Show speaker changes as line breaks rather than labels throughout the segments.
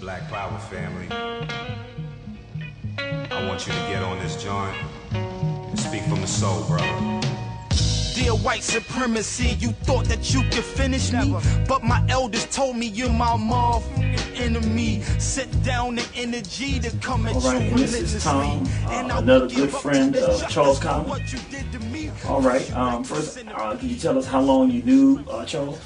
Black Power family. I want you to get on this joint and speak from the soul, brother.
Dear white supremacy, you thought that you could finish me, but my elders told me you're my motherfucking enemy. Sit down the energy to come at
Alright,
you
and this is Tom, another good friend of Charles Conley. Alright, first, can you tell us how long you knew Charles?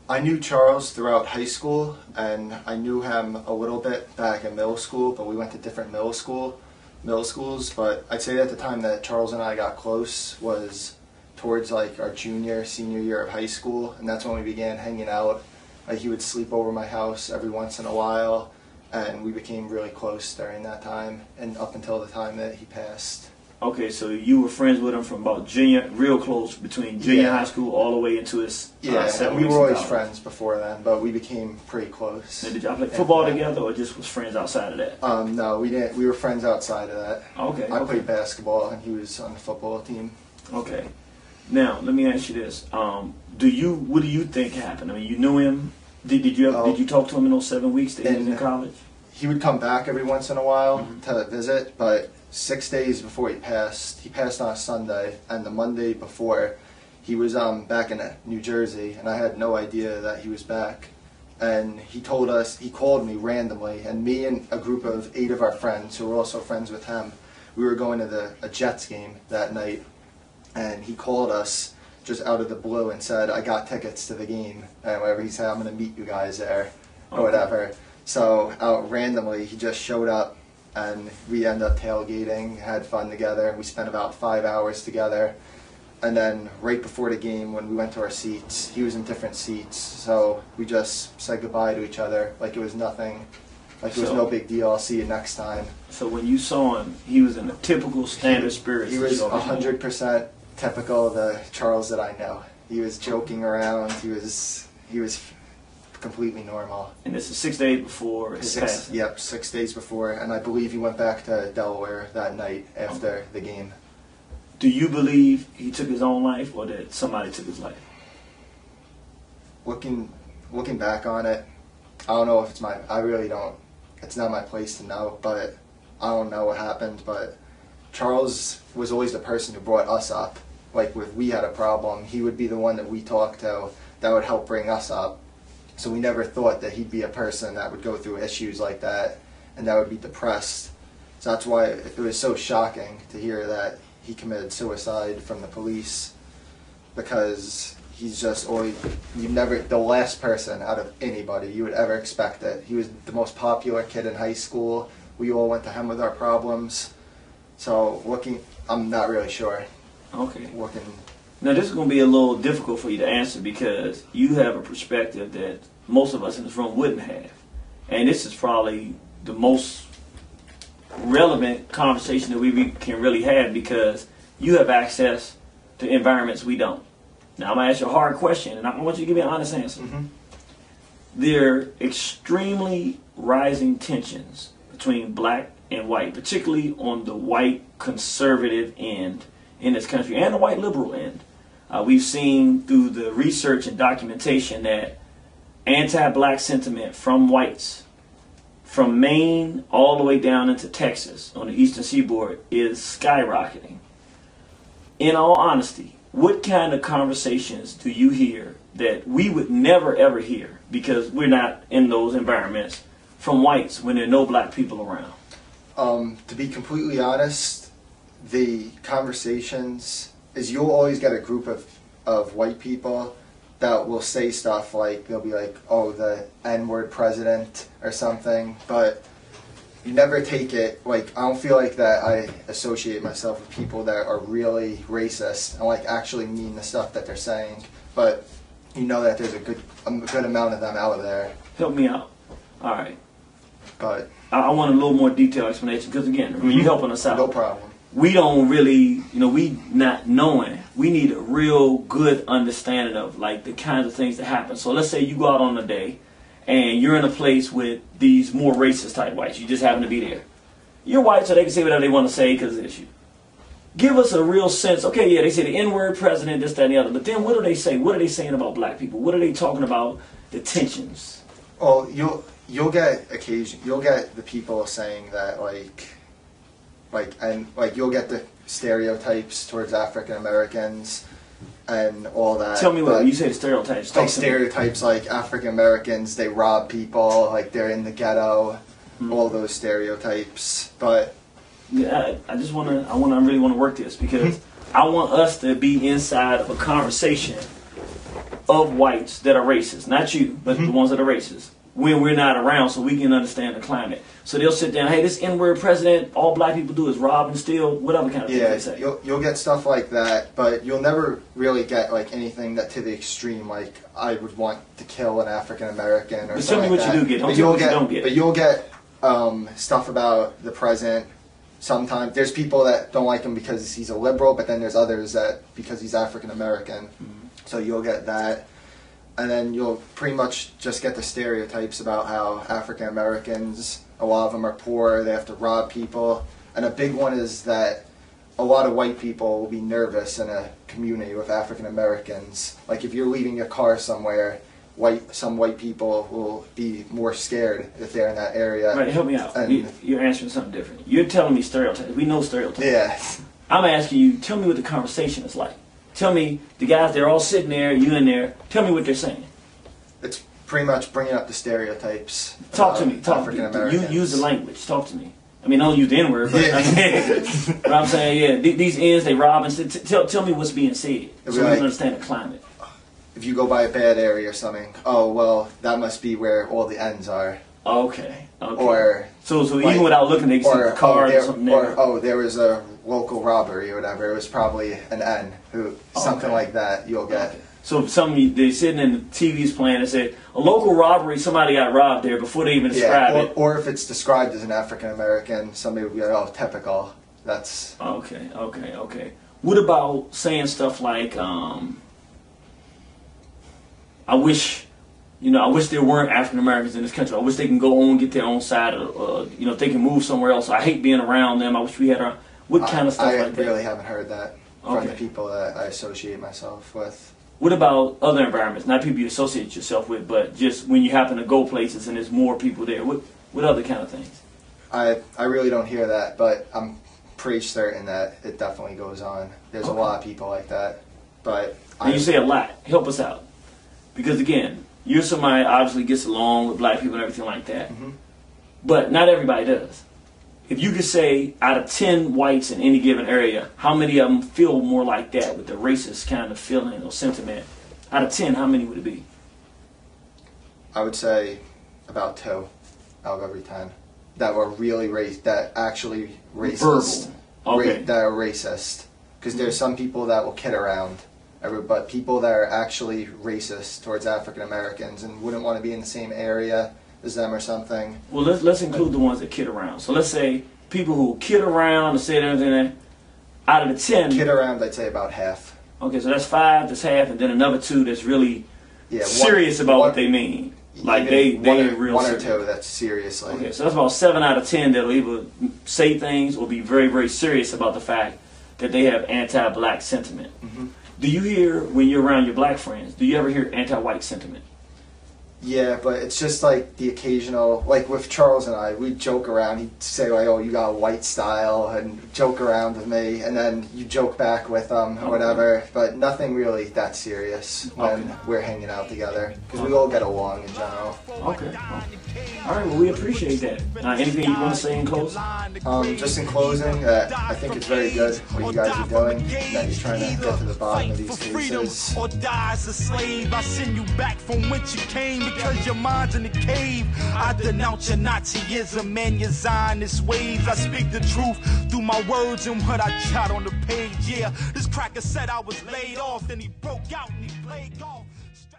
I knew Charles throughout high school, and I knew him a little bit back in middle school, but we went to different middle schools, but I'd say at the time that Charles and I got close was towards like our senior year of high school, and that's when we began hanging out. Like, he would sleep over my house every once in a while, and we became really close during that time, and up until the time that he passed.
Okay, so you were friends with him from about real close, between junior high school all the way into his 7
we
weeks
were always
college.
friends before then, but we became pretty close.
Now, did y'all play football together, or just was friends outside of that?
No, we didn't. We were friends outside of that.
Okay.
I played basketball, and he was on the football team.
Okay. Now, let me ask you this: what do you think happened? I mean, you knew him. Did you talk to him in those 7 weeks that he was in college?
He would come back every once in a while to visit, but 6 days before he passed on a Sunday, and the Monday before, he was back in New Jersey, and I had no idea that he was back. And he called me randomly, and me and a group of 8 of our friends, who were also friends with him, we were going to a Jets game that night, and he called us just out of the blue and said, "I got tickets to the game," and whatever, he said, "I'm going to meet you guys there," or whatever. So out randomly, he just showed up, and we ended up tailgating, had fun together. We spent about 5 hours together. And then right before the game, when we went to our seats, he was in different seats. So we just said goodbye to each other like it was nothing, like it was no big deal. I'll see you next time.
So when you saw him, he was in a typical standard spirits.
He was 100% typical of the Charles that I know. He was joking around. He was completely normal.
And this is 6 days before his passing.
Yep, 6 days before, and I believe he went back to Delaware that night after the game.
Do you believe he took his own life, or that somebody took his life?
Looking back on it, I don't know if it's I really don't. It's not my place to know, but I don't know what happened. But Charles was always the person who brought us up. Like, if we had a problem, he would be the one that we talked to that would help bring us up. So we never thought that he'd be a person that would go through issues like that and that would be depressed. So that's why it was so shocking to hear that he committed suicide from the police, because he's just always, the last person out of anybody you would ever expect it. He was the most popular kid in high school. We all went to him with our problems. So I'm not really sure.
Okay. Now, this is going to be a little difficult for you to answer, because you have a perspective that most of us in this room wouldn't have. And this is probably the most relevant conversation that we can really have, because you have access to environments we don't. Now, I'm going to ask you a hard question, and I want you to give me an honest answer. There are extremely rising tensions between black and white, particularly on the white conservative end in this country and the white liberal end. We've seen through the research and documentation that anti-black sentiment from whites, from Maine all the way down into Texas on the eastern seaboard, is skyrocketing. In all honesty, what kind of conversations do you hear that we would never ever hear, because we're not in those environments, from whites when there are no black people around?
To be completely honest, the conversations is you'll always get a group of white people that will say stuff like, they'll be like, "Oh, the N-word president," or something, but you never take it, like, I don't feel like that I associate myself with people that are really racist and like actually mean the stuff that they're saying, but you know that there's a good amount of them out there.
Help me out. All right.
But
I want a little more detailed explanation, because again, you're helping us out.
No problem.
We don't really, we not knowing. We need a real good understanding of like the kinds of things that happen. So let's say you go out on a day and you're in a place with these more racist type whites. You just happen to be there. You're white, so they can say whatever they want to say because of the issue. Give us a real sense. Okay, yeah, they say the N-word president, this, that, and the other. But then what do they say? What are they saying about black people? What are they talking about? The tensions.
Oh, you'll get the people saying that you'll get the stereotypes towards African Americans and all that.
Tell me what you say. The stereotypes.
Like stereotypes, like African Americans, they rob people, like they're in the ghetto, all those stereotypes. But
yeah, I really want to work this because I want us to be inside of a conversation of whites that are racist, not you, but the ones that are racist, when we're not around, so we can understand the climate. So they'll sit down, hey, this N-word president, all black people do is rob and steal, whatever kind of thing they say.
You'll get stuff like that, but you'll never really get like anything that to the extreme, like I would want to kill an African American or something like that.
Tell me what you do get. Don't tell me what you don't get.
But you'll get stuff about the president. Sometimes there's people that don't like him because he's a liberal, but then there's others that because he's African American. So you'll get that. And then you'll pretty much just get the stereotypes about how African Americans, a lot of them are poor, they have to rob people. And a big one is that a lot of white people will be nervous in a community with African Americans. Like if you're leaving your car somewhere, some white people will be more scared if they're in that area.
Right, help me out. You're answering something different. You're telling me stereotypes. We know stereotypes.
Yeah.
I'm asking you, tell me what the conversation is like. Tell me, the guys, they're all sitting there, you in there, tell me what they're saying.
It's pretty much bringing up the stereotypes.
Talk to me.
African Americans.
You use the language. Talk to me. I mean, don't use the N-word, but, but I'm saying, yeah, these ends, they rob and tell me what's being said so we can understand the climate.
If you go by a bad area or something, oh, well, that must be where all the ends are.
Okay.
Or
so even without looking, they can see the cars or something there.
Or there was a local robbery or whatever. It was probably an N. Something like that you'll get.
Okay. So they're sitting and the TV's playing and say, a local robbery, somebody got robbed there before they even describe it.
Or if it's described as an African American, somebody would be like, oh, typical. That's...
Okay. What about saying stuff like, I wish there weren't African Americans in this country. I wish they can go on and get their own side, if they can move somewhere else. I hate being around them. I wish we had our... What kind of stuff like that?
I really haven't heard that from the people that I associate myself with.
What about other environments? Not people you associate yourself with, but just when you happen to go places and there's more people there. What other kind of things?
I really don't hear that, but I'm pretty certain that it definitely goes on. There's a lot of people like that. But
you say a lot. Help us out. Because again, you're somebody that obviously gets along with black people and everything like that. But not everybody does. If you could say out of 10 whites in any given area, how many of them feel more like that with the racist kind of feeling or sentiment? Out of 10, how many would it be?
I would say about 2 out of every 10 that were really that actually racist. That are racist. Because there's some people that will kid around, but people that are actually racist towards African Americans and wouldn't want to be in the same area as them or something.
Well, let's include the ones that kid around. So let's say people who kid around and say everything. Out of the 10,
kid around, I'd say about half.
Okay, so that's 5. That's half, and then another 2 that's really serious about what they mean. Like they real
one or 2 that's seriously.
Okay, so that's about 7 out of 10 that'll either say things or be very, very serious about the fact that they have anti-black sentiment. Do you hear, when you're around your black friends, do you ever hear anti-white sentiment?
Yeah, but it's just like the occasional, like with Charles and I, we'd joke around. He'd say like, oh, you got a white style, and joke around with me, and then you joke back with them or whatever, but nothing really that serious when we're hanging out together, because we all get along in general.
Okay. All right, well, we appreciate that. Anything you want to say in closing?
Just in closing, I think it's very good what you guys are doing, that you're trying to get to the bottom of these cases.
Or die as a slave. I send you back from whence you came because your mind's in the cave. I denounce your Nazism and your Zionist ways. I speak the truth through my words and what I jot on the page. Yeah, this cracker said I was laid off, then he broke out and he played golf.